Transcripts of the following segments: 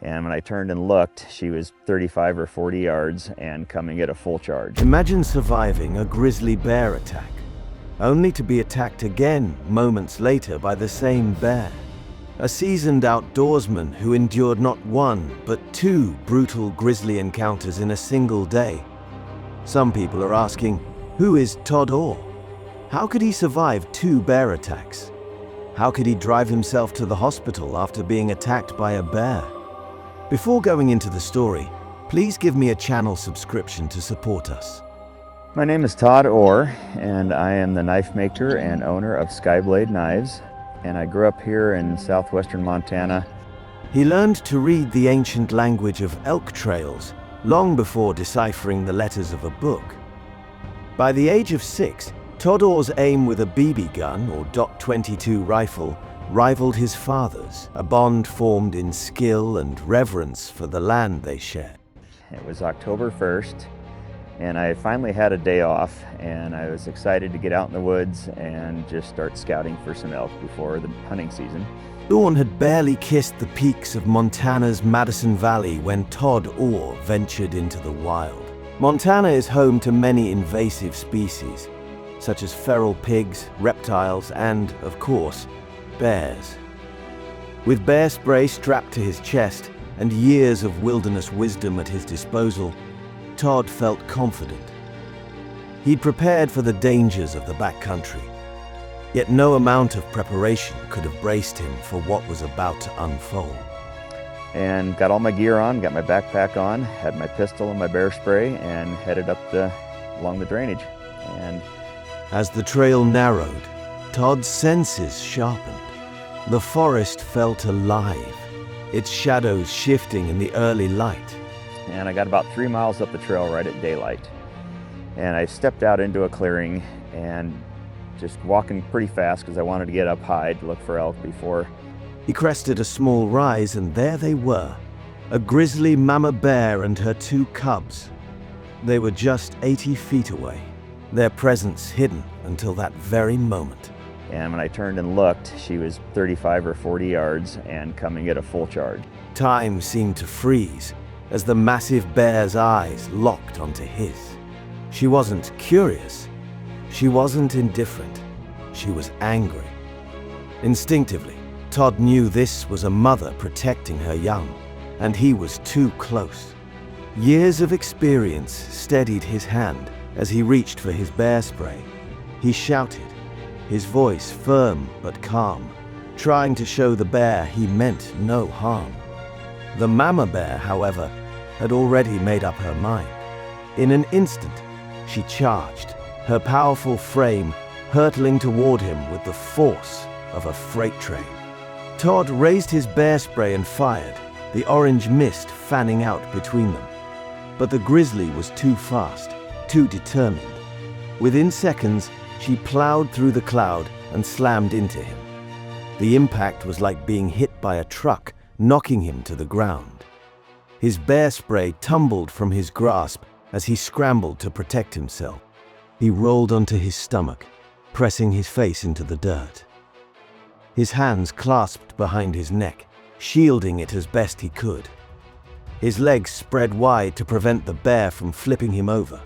And when I turned and looked, she was 35 or 40 yards and coming at a full charge. Imagine surviving a grizzly bear attack, only to be attacked again moments later by the same bear. A seasoned outdoorsman who endured not one, but two brutal grizzly encounters in a single day. Some people are asking, who is Todd Orr? How could he survive two bear attacks? How could he drive himself to the hospital after being attacked by a bear? Before going into the story, please give me a channel subscription to support us. My name is Todd Orr, and I am the knife maker and owner of Skyblade Knives, and I grew up here in southwestern Montana. He learned to read the ancient language of elk trails long before deciphering the letters of a book. By the age of 6, Todd Orr's aim with a BB gun or .22 rifle rivaled his father's, a bond formed in skill and reverence for the land they shared. It was October 1st, and I finally had a day off, and I was excited to get out in the woods and just start scouting for some elk before the hunting season. Dawn had barely kissed the peaks of Montana's Madison Valley when Todd Orr ventured into the wild. Montana is home to many invasive species, such as feral pigs, reptiles, and, of course, bears. With bear spray strapped to his chest and years of wilderness wisdom at his disposal, Todd felt confident. He'd prepared for the dangers of the backcountry, yet no amount of preparation could have braced him for what was about to unfold. And got all my gear on, got my backpack on, had my pistol and my bear spray, and headed up along the drainage. And as the trail narrowed, Todd's senses sharpened. The forest felt alive, its shadows shifting in the early light. And I got about 3 miles up the trail right at daylight. And I stepped out into a clearing and just walking pretty fast because I wanted to get up high to look for elk before. He crested a small rise, and there they were, a grizzly mama bear and her 2 cubs. They were just 80 feet away, their presence hidden until that very moment. And when I turned and looked, she was 35 or 40 yards and coming at a full charge. Time seemed to freeze as the massive bear's eyes locked onto his. She wasn't curious. She wasn't indifferent. She was angry. Instinctively, Todd knew this was a mother protecting her young, and he was too close. Years of experience steadied his hand as he reached for his bear spray. He shouted, his voice firm but calm, trying to show the bear he meant no harm. The mama bear, however, had already made up her mind. In an instant, she charged, her powerful frame hurtling toward him with the force of a freight train. Todd raised his bear spray and fired, the orange mist fanning out between them. But the grizzly was too fast, too determined. Within seconds, she plowed through the cloud and slammed into him. The impact was like being hit by a truck, knocking him to the ground. His bear spray tumbled from his grasp as he scrambled to protect himself. He rolled onto his stomach, pressing his face into the dirt. His hands clasped behind his neck, shielding it as best he could. His legs spread wide to prevent the bear from flipping him over.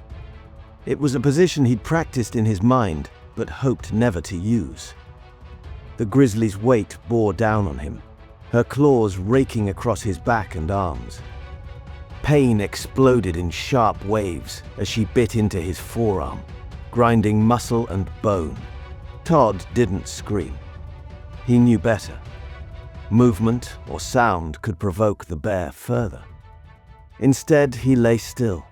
It was a position he'd practiced in his mind, but hoped never to use. The grizzly's weight bore down on him, her claws raking across his back and arms. Pain exploded in sharp waves as she bit into his forearm, grinding muscle and bone. Todd didn't scream. He knew better. Movement or sound could provoke the bear further. Instead, he lay still,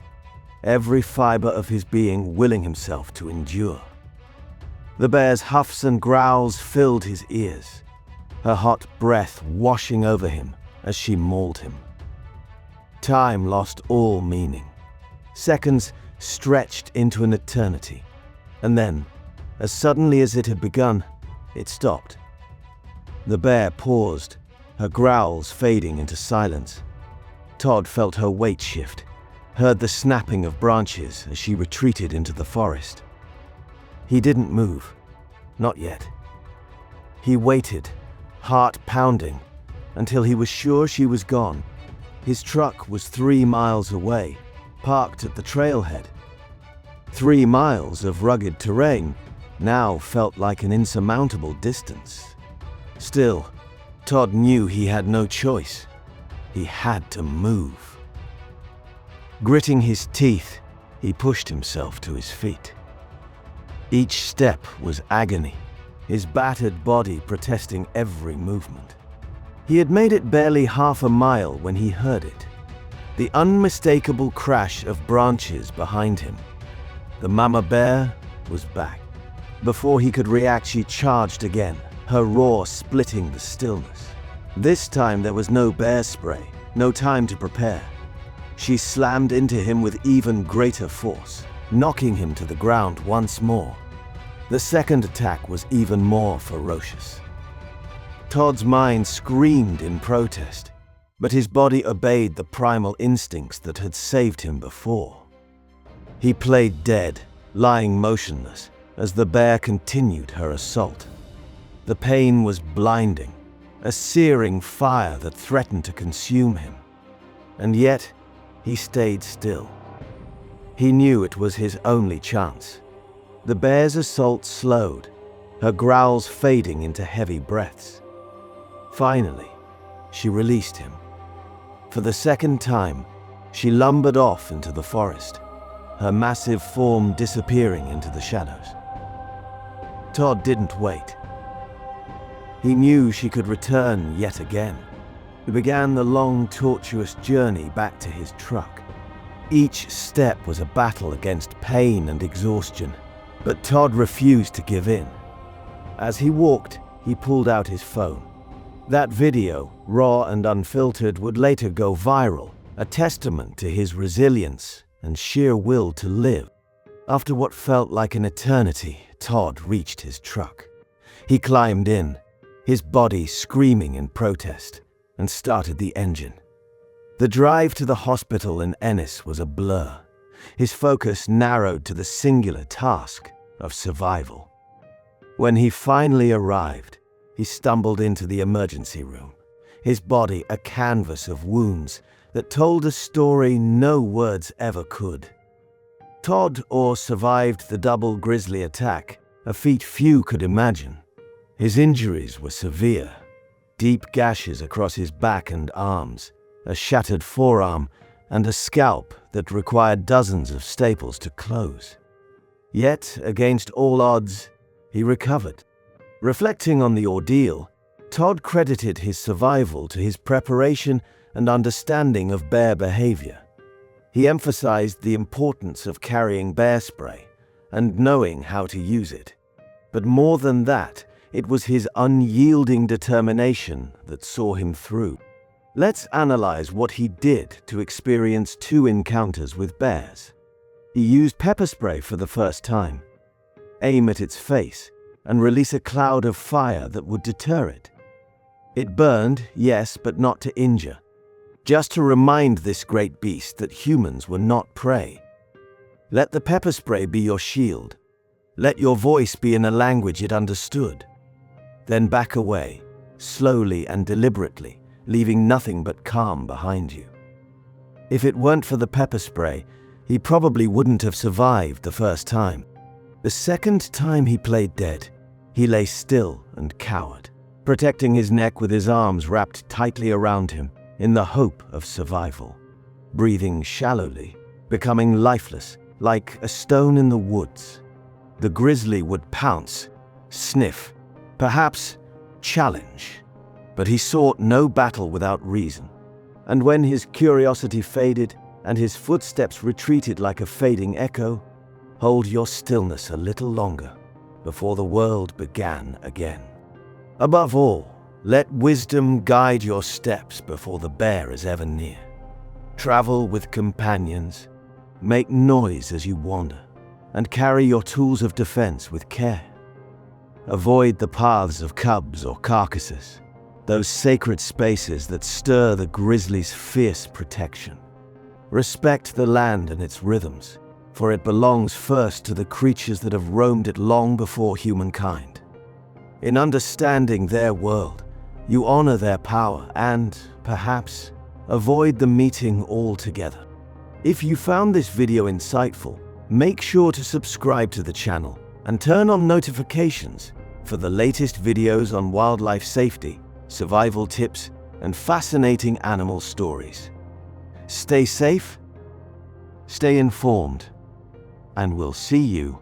every fiber of his being willing himself to endure. The bear's huffs and growls filled his ears, her hot breath washing over him as she mauled him. Time lost all meaning. Seconds stretched into an eternity, and then, as suddenly as it had begun, it stopped. The bear paused, her growls fading into silence. Todd felt her weight shift, heard the snapping of branches as she retreated into the forest. He didn't move, not yet. He waited, heart pounding, until he was sure she was gone. His truck was 3 miles away, parked at the trailhead. 3 miles of rugged terrain now felt like an insurmountable distance. Still, Todd knew he had no choice. He had to move. Gritting his teeth, he pushed himself to his feet. Each step was agony, his battered body protesting every movement. He had made it barely half a mile when he heard it. The unmistakable crash of branches behind him. The mama bear was back. Before he could react, she charged again, her roar splitting the stillness. This time there was no bear spray, no time to prepare. She slammed into him with even greater force, knocking him to the ground once more. The second attack was even more ferocious. Todd's mind screamed in protest, but his body obeyed the primal instincts that had saved him before. He played dead, lying motionless, as the bear continued her assault. The pain was blinding, a searing fire that threatened to consume him. And yet, he stayed still. He knew it was his only chance. The bear's assault slowed, her growls fading into heavy breaths. Finally, she released him. For the second time, she lumbered off into the forest, her massive form disappearing into the shadows. Todd didn't wait. He knew she could return yet again. He began the long, tortuous journey back to his truck. Each step was a battle against pain and exhaustion, but Todd refused to give in. As he walked, he pulled out his phone. That video, raw and unfiltered, would later go viral, a testament to his resilience and sheer will to live. After what felt like an eternity, Todd reached his truck. He climbed in, his body screaming in protest, and started the engine. The drive to the hospital in Ennis was a blur. His focus narrowed to the singular task of survival. When he finally arrived, he stumbled into the emergency room, his body a canvas of wounds that told a story no words ever could. Todd Orr survived the double Grizzly attack, a feat few could imagine. His injuries were severe. Deep gashes across his back and arms, a shattered forearm, and a scalp that required dozens of staples to close. Yet, against all odds, he recovered. Reflecting on the ordeal, Todd credited his survival to his preparation and understanding of bear behavior. He emphasized the importance of carrying bear spray and knowing how to use it. But more than that, it was his unyielding determination that saw him through. Let's analyze what he did to experience 2 encounters with bears. He used pepper spray for the first time. Aim at its face and release a cloud of fire that would deter it. It burned, yes, but not to injure. Just to remind this great beast that humans were not prey. Let the pepper spray be your shield. Let your voice be in a language it understood. Then back away, slowly and deliberately, leaving nothing but calm behind you. If it weren't for the pepper spray, he probably wouldn't have survived the first time. The second time he played dead, he lay still and cowered, protecting his neck with his arms wrapped tightly around him in the hope of survival. Breathing shallowly, becoming lifeless, like a stone in the woods. The grizzly would pounce, sniff, perhaps challenge. But he sought no battle without reason. And when his curiosity faded and his footsteps retreated like a fading echo, hold your stillness a little longer before the world began again. Above all, let wisdom guide your steps before the bear is ever near. Travel with companions, make noise as you wander, and carry your tools of defense with care. Avoid the paths of cubs or carcasses, those sacred spaces that stir the grizzly's fierce protection. Respect the land and its rhythms, for it belongs first to the creatures that have roamed it long before humankind. In understanding their world, you honor their power and, perhaps, avoid the meeting altogether. If you found this video insightful, make sure to subscribe to the channel and turn on notifications for the latest videos on wildlife safety, survival tips, and fascinating animal stories. Stay safe, stay informed, and we'll see you